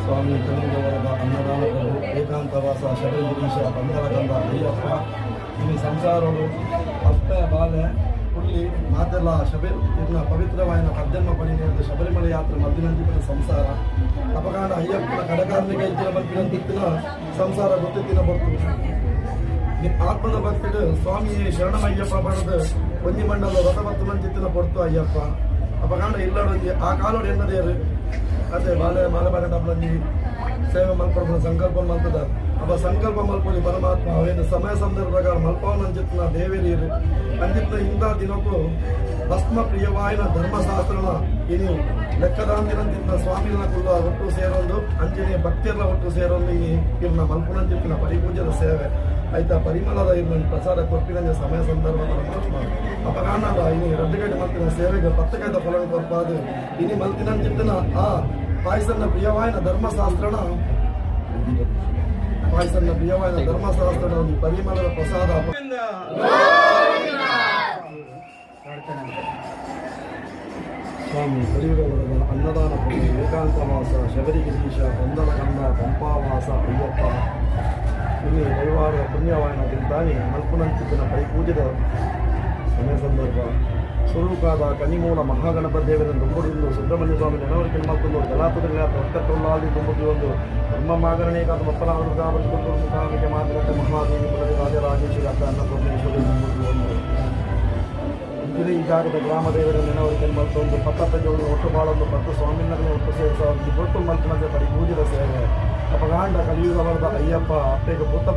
ಸ್ವಾಮಿ ಕಲಿಯುಗವರದ ಅನ್ನದಾನ ಪ್ರಭು ಏಕಾಂತವಾಸ ಶಬರಿಗಿರೀಶ ಬಂದರಗಂಧ ಅಯ್ಯಪ್ಪ ಇನ್ನು ಸಂಸಾರವು ಅಪ್ಪ ಬಾಲೆ ಹುಳ್ಳಿ ಮಾತೆಲ್ಲ ಇನ್ನ ಪವಿತ್ರವಾಯಿನ ಪದ್ದೆಮ್ಮ ಪಣಿ ನೇರ್ದು ಶಬರಿಮಲೆ ಯಾತ್ರೆ ಮದ್ದಿನಂತಿನ ಸಂಸಾರ ಅಪಗಾಂಡ ಅಯ್ಯಪ್ಪನ ಕಡಕಾರನಿಗೆ ಇತ್ತಿನ ಮದ್ದಿನಂತಿತ್ತಿನ ಸಂಸಾರ ಗೊತ್ತಿತ್ತಿನ ಬರ್ತು ಆತ್ಮದ ಭಕ್ತಿಡು ಸ್ವಾಮಿಯೇ ಶರಣಮಯ್ಯಪ್ಪ ಬಡದು ಒಂಜಿ ಮಂಡಲ ರಥಮತ್ತು ಮಂತಿತ್ತಿನ ಪೊರ್ತು ಅಯ್ಯಪ್ಪ ಅಪಗಾಂಡ ಇಲ್ಲಡೊಂದಿ ಆ ಕಾಲೋಡು ಎನ್ನದೇರು ಅದೇ ಬಾಲೆ ಮಾಲಬಾಗಡಬ್ಲಂಜಿ ಸೇವೆ ಮಲ್ಪಡ ಸಂಕಲ್ಪ ಮಲ್ತದ ಅವ ಸಂಕಲ್ಪ ಮಲ್ಪೊಲಿ ಪರಮಾತ್ಮ ಅವೇನು ಸಮಯ ಸಂದರ್ಭ ಮಲ್ಪವನಂಚಿತ್ತಿನ ದೇವೇರಿಯರು ಅಂಜಿತ್ತಿನ ಇಂಥ ದಿನಕ್ಕೂ ಭಸ್ಮ ಪ್ರಿಯವಾಯಿನ ಧರ್ಮಶಾಸ್ತ್ರನ ಇನಿ ಲೆಕ್ಕದಾಂದಿನಂತಿನ ಸ್ವಾಮಿನ ಕುಲ್ಲ ಒಟ್ಟು ಸೇರೊಂದು ಅಂಜನೆಯ ಭಕ್ತಿಯೆಲ್ಲ ಒಟ್ಟು ಸೇರೊಂದು ಇನಿ ಇರ್ನ ಮಲ್ಪುನಂಚಿತ್ತಿನ ಪರಿಪೂಜದ ಸೇವೆ ಆಯ್ತಾ ಪರಿಮಳದ ಇರ್ನ ಪ್ರಸಾದ ಕೊಪ್ಪಿನ ಸಮಯ ಸಂದರ್ಭ ಪರಮಾತ್ಮ ಅಪಗಾಂಡ ಇನಿ ರಡ್ಡುಗಡ್ಡೆ ಮಲ್ತಿನ ಸೇವೆಗೆ ಪತ್ತಕೈದ ಫಲ ಕೊರ್ಪಾದು ಇನಿ ಮಲ್ತಿನಂಚಿತ್ತಿನ ಆ ಪಾಯಸನ ಪ್ರಿಯವಾಯಿನ ಧರ್ಮಶಾಸ್ತ್ರನ ಒಂದು ಪರಿಮಳದ ಪ್ರಸಾದ ಸ್ವಾಮಿ ಕಲಿಯುಗವರದ ಅನ್ನದಾನ ಪ್ರಭು ಏಕಾಂತವಾಸ ಶಬರಿಗಿರೀಶ ಬಂದರಗಂಧ ಪಂಪಾವಾಸ ಅಯ್ಯಪ್ಪ ಇಲ್ಲಿ ರವಿವಾರ ಪುಣ್ಯವಾಯನ ತಿಂತಾನೆ ಮಲ್ಪುನಂಚಿತ್ತಿನ ಪರಿಪೂಜದ ಸಮಯ ಸಂದರ್ಭ ಸ್ವರೂಪಾದ ಕನಿಮೂಲ ಮಹಾಗಣಪತಿ ದೇವರ ದುಂಬುಡಿಂದು ಸುಬ್ರಹ್ಮಣ್ಯ ಸ್ವಾಮಿ ನೆನವರಿಕೆ ಮಕ್ಕಳು ಜಲಾತದಲ್ಲಿ ಒಟ್ಟೊಳ್ಳಾದಿ ದುಂಬುಡಿ ಒಂದು ಬ್ರಹ್ಮ ಮಾಗರಣೆ ಕಾದ ಮಕ್ಕಳಾವೃತಾವರಿ ಮುಖಾಮಿಗೆ ಮಾತುಕತೆ ಮಹಾದೇವಿ ಕುಲದಿ ರಾಜರಾಜೇಶ್ವರಿ ಅಕ್ಕ ಅನ್ನಪೂರ್ಣೇಶ್ವರಿ ದುಂಬುಡಿ ಒಂದು ಇಂದಿನ ಈ ಜಾಗದ ಗ್ರಾಮ ದೇವರ ನೆನವರಿಕೆ ಮತ್ತೊಂದು ಪತ್ತಪ್ಪಜೋಳು ಒಟ್ಟು ಬಾಳೊಂದು ಪತ್ತು ಸ್ವಾಮಿನಗರ ಒಟ್ಟು ಸೇರಿಸ ಒಟ್ಟು ಮಲ್ಪನದ ಪರಿಪೂಜಿತ ಸೇವೆ ಅಪಗಾಂಡ ಕಲಿಯುಗವರದ ಅಯ್ಯಪ್ಪ ಅಪ್ಪೆಗೆ ಪುತ್ತ